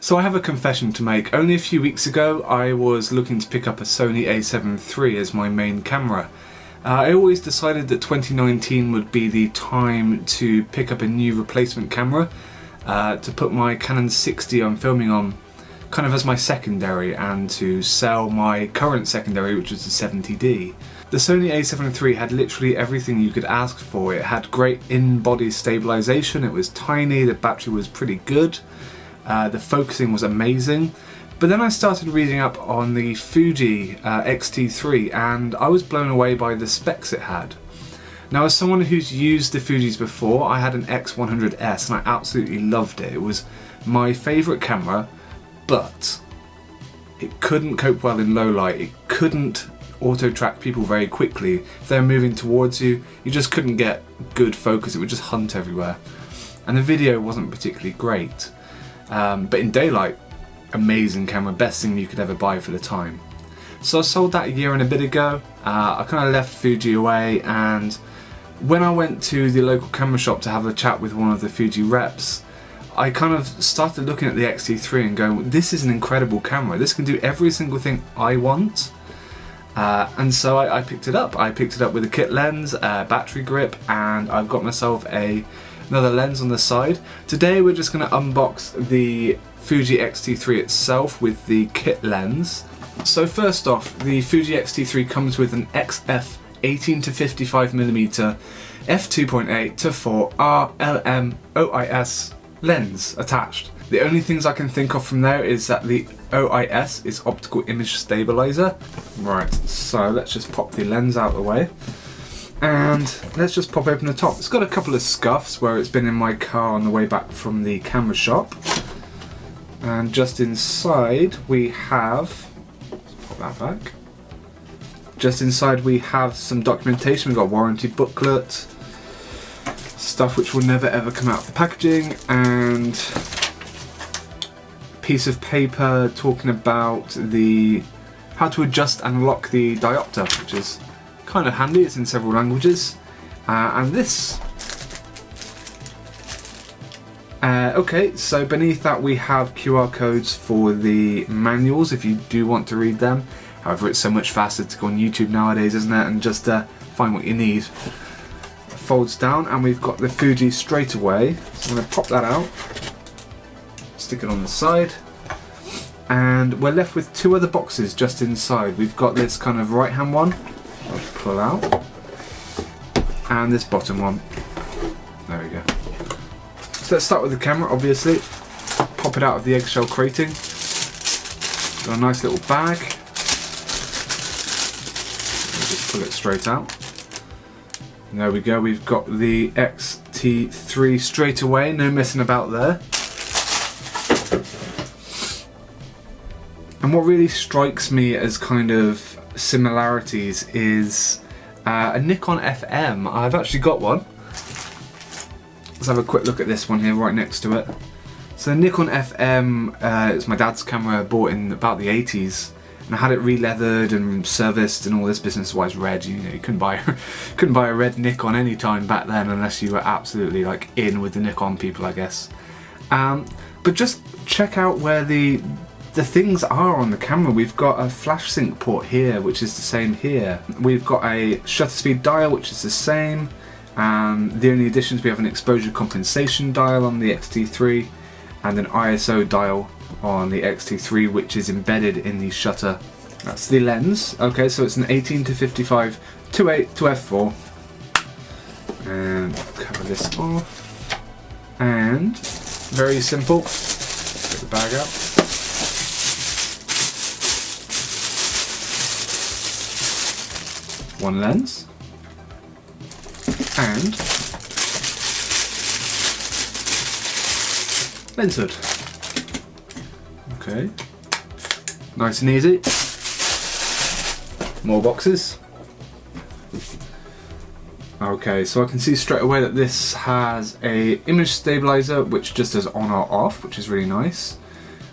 So I have a confession to make. Only a few weeks ago I was looking to pick up a Sony a7 III as my main camera. I always decided that 2019 would be the time to pick up a new replacement camera to put my Canon 60 I'm filming on kind of as my secondary, and to sell my current secondary, which is the 70D. The Sony a7 III had literally everything you could ask for. It had great in-body stabilization, it was tiny, the battery was pretty good, the focusing was amazing. But then I started reading up on the Fuji X-T3 and I was blown away by the specs it had. Now, as someone who's used the Fujis before, I had an X100S and I absolutely loved it. It was my favourite camera, but it couldn't cope well in low light. It couldn't auto-track people very quickly. If they were moving towards you, you just couldn't get good focus. It would just hunt everywhere. And the video wasn't particularly great. But in daylight, amazing camera, best thing you could ever buy for the time. So I sold that a year and a bit ago. I kind of left Fuji away, and when I went to the local camera shop to have a chat with one of the Fuji reps, I kind of started looking at the X-T3 and going, this is an incredible camera, this can do every single thing I want. And so I picked it up. I picked it up with a kit lens, battery grip, and I've got myself another lens on the side. Today we're just going to unbox the Fuji X-T3 itself with the kit lens. So first off, the Fuji X-T3 comes with an XF 18-55mm f2.8 to 4 RLM OIS lens attached. The only things I can think of from there is that the OIS is optical image stabilizer. Right, so let's just pop the lens out of the way and let's just pop open the top. It's got a couple of scuffs where it's been in my car on the way back from the camera shop. And just inside we have, let's pop that back. Just inside we have some documentation. We've got a warranty booklet, stuff which will never ever come out of the packaging, and a piece of paper talking about how to adjust and lock the diopter, which is kind of handy. It's in several languages. And this. Okay, so beneath that we have QR codes for the manuals if you do want to read them. However, it's so much faster to go on YouTube nowadays, isn't it, and just find what you need. It folds down and we've got the Fuji straight away. So I'm going to pop that out, stick it on the side, and we're left with two other boxes just inside. We've got this kind of right hand one, I'll pull out, and this bottom one. There we go. So let's start with the camera, obviously. Pop it out of the eggshell crating. Got a nice little bag. Just pull it straight out. And there we go, we've got the X-T3 straight away, no messing about there. And what really strikes me as kind of similarities is a Nikon FM. I've actually got one. Let's have a quick look at this one here right next to it. So the Nikon FM is my dad's camera, bought in about the 80s, and I had it re-leathered and serviced and all this business. Wise red, you know, you couldn't buy a red Nikon any time back then unless you were absolutely like in with the Nikon people, I guess. But just check out where the things are on the camera. We've got a flash sync port here, which is the same here. We've got a shutter speed dial, which is the same. The only additions, we have an exposure compensation dial on the X-T3 and an ISO dial on the X-T3, which is embedded in the shutter. That's the lens. Okay, so it's an 18-55 2.8 to f4. And cover this off. And very simple. Get the bag out. One lens. And lens hood. Okay, nice and easy. More boxes. Okay, so I can see straight away that this has a image stabilizer which just does on or off, which is really nice.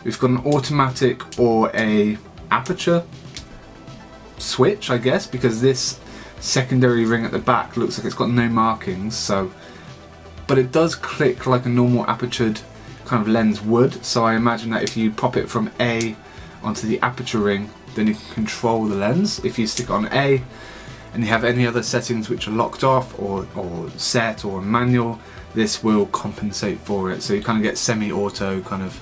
We've got an automatic or a aperture switch, I guess, because this secondary ring at the back looks like it's got no markings, so, but it does click like a normal apertured kind of lens would. So I imagine that if you pop it from A onto the aperture ring, then you can control the lens. If you stick it on A and you have any other settings which are locked off or set or manual, this will compensate for it. So you kind of get semi-auto, kind of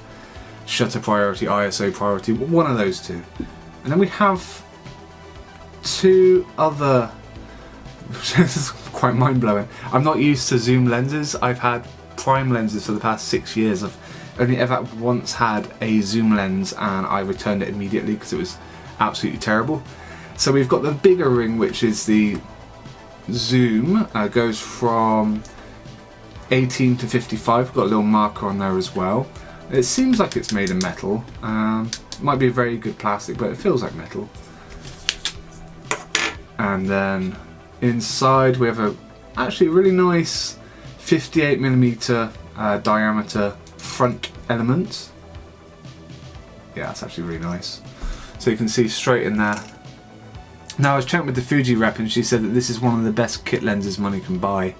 shutter priority, ISO priority, one of those two. And then we have two other, this is quite mind-blowing. I'm not used to zoom lenses. I've had prime lenses for the past 6 years. I've only ever once had a zoom lens and I returned it immediately because it was absolutely terrible. So we've got the bigger ring, which is the zoom, goes from 18 to 55. We've got a little marker on there as well. It seems like it's made of metal. It might be a very good plastic, but it feels like metal. And then inside we have a actually really nice 58mm diameter front element. Yeah, that's actually really nice. So you can see straight in there. Now I was chatting with the Fuji rep and she said that this is one of the best kit lenses money can buy.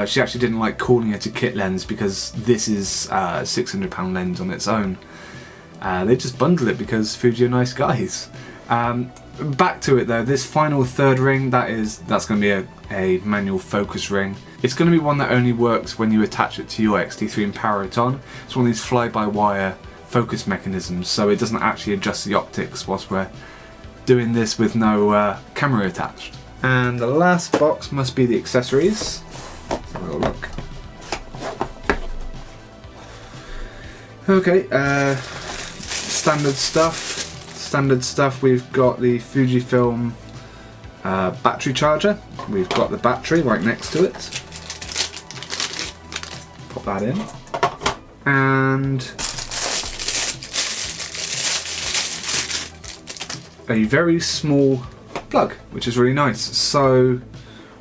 She actually didn't like calling it a kit lens because this is a £600 lens on its own. They just bundle it because Fuji are nice guys. Back to it though, this final third ring, that's going to be a manual focus ring. It's going to be one that only works when you attach it to your X-T3 and power it on. It's one of these fly-by-wire focus mechanisms, so it doesn't actually adjust the optics whilst we're doing this with no camera attached. And the last box must be the accessories. Let's have a little look. Okay, standard stuff. We've got the Fujifilm battery charger. We've got the battery right next to it. Pop that in. And a very small plug, which is really nice. So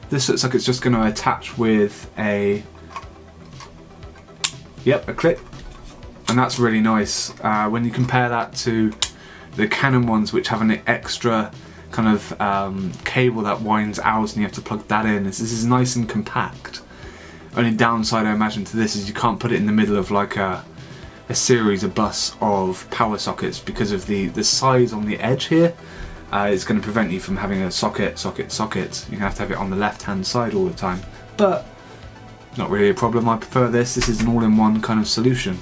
this looks like it's just going to attach with a clip, and that's really nice. When you compare that to the Canon ones, which have an extra kind of cable that winds out and you have to plug that in, this is nice and compact. Only downside I imagine to this is you can't put it in the middle of like a series, a bus of power sockets, because of the size on the edge here. It's going to prevent you from having a socket. You're going to have to have it on the left hand side all the time, but not really a problem. I prefer this. This is an all-in-one kind of solution.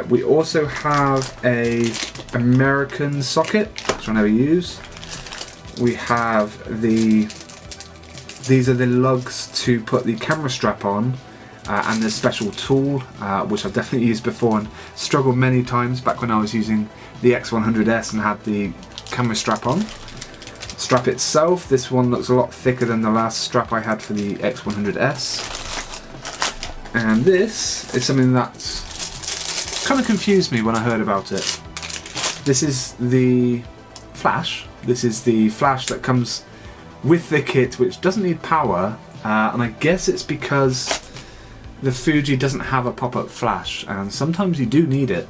We also have a American socket, which I never use. We have these are the lugs to put the camera strap on, and the special tool, which I've definitely used before and struggled many times back when I was using the X100S and had the camera strap on. Strap itself, this one looks a lot thicker than the last strap I had for the X100S. And this is something that kind of confused me when I heard about it. This is the flash. This is the flash that comes with the kit, which doesn't need power, and I guess it's because the Fuji doesn't have a pop-up flash, and sometimes you do need it.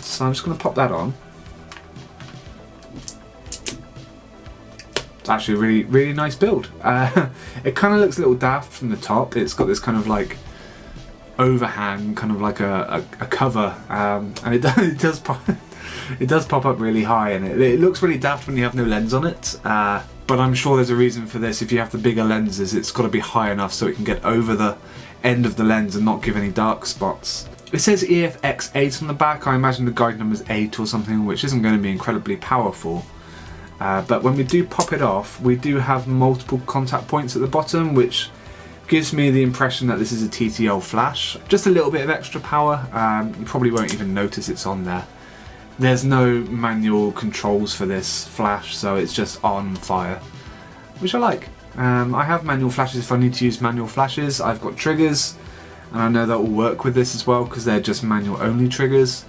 So I'm just going to pop that on. It's actually a really, really nice build. It kind of looks a little daft from the top. It's got this kind of like overhang, kind of like a cover, and it does pop up really high, and it looks really daft when you have no lens on it. But I'm sure there's a reason for this. If you have the bigger lenses, it's got to be high enough so it can get over the end of the lens and not give any dark spots. It says EF X8 on the back. I imagine the guide number is 8 or something, which isn't going to be incredibly powerful. But when we do pop it off, we do have multiple contact points at the bottom, which gives me the impression that this is a TTL flash. Just a little bit of extra power. You probably won't even notice it's on there. There's no manual controls for this flash, so it's just on fire, which I like. I have manual flashes if I need to use manual flashes. I've got triggers, and I know that will work with this as well because they're just manual only triggers.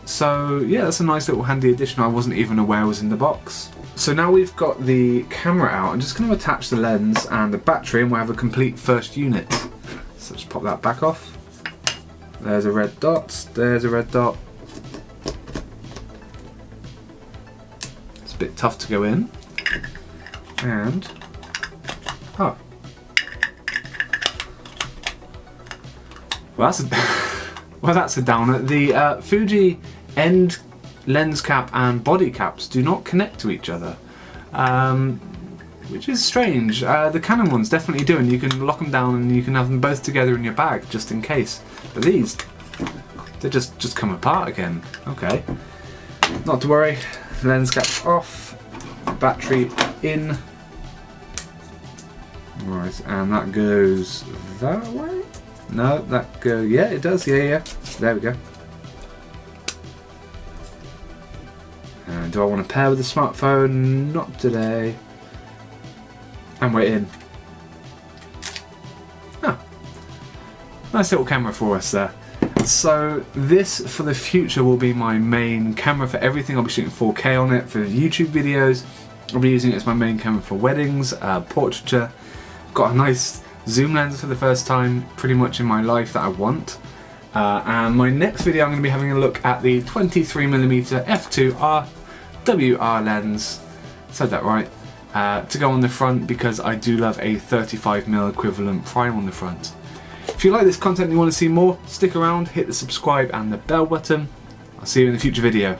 So yeah, that's a nice little handy addition I wasn't even aware was in the box. So now we've got the camera out, I'm just going to attach the lens and the battery and we'll have a complete first unit. So just pop that back off. There's a red dot, there's a red dot. It's a bit tough to go in. And, oh. Well, Well, that's a downer. The Fuji end lens cap and body caps do not connect to each other, which is strange. The Canon ones definitely do, and you can lock them down and you can have them both together in your bag just in case. But these, they just come apart again. Okay, not to worry. Lens cap off, battery in. Right, and that goes that way? No, that goes, yeah, it does, yeah. There we go. And do I want to pair with the smartphone? Not today. And we're in. Ah, nice little camera for us there. So this, for the future, will be my main camera for everything. I'll be shooting 4K on it for YouTube videos. I'll be using it as my main camera for weddings, portraiture. Got a nice zoom lens for the first time pretty much in my life that I want. And my next video I'm going to be having a look at the 23mm f2 WR lens, said that right, to go on the front because I do love a 35mm equivalent prime on the front. If you like this content and you want to see more, stick around, hit the subscribe and the bell button. I'll see you in the future video.